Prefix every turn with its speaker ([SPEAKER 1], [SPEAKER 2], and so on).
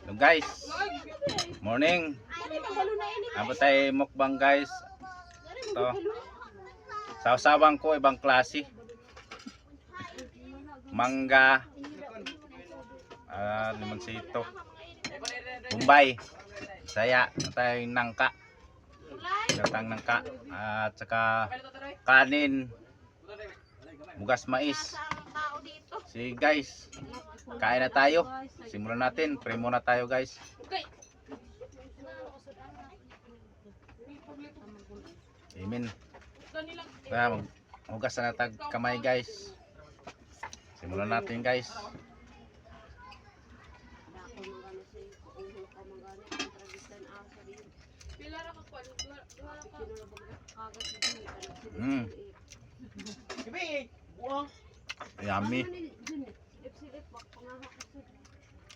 [SPEAKER 1] So guys, morning. Aba tayo mukbang guys. Ito. Sawsawang ko ibang klase. Mangga. Limon sito. Bombay. Saya. Tayong nangka. Gatang nangka. At saka kanin. Bugas mais. Si guys. Kain na tayo. Simulan natin. Pray muna tayo guys. Amen. Kaya maghugas na natag kamay guys. Simulan natin guys. Yummy.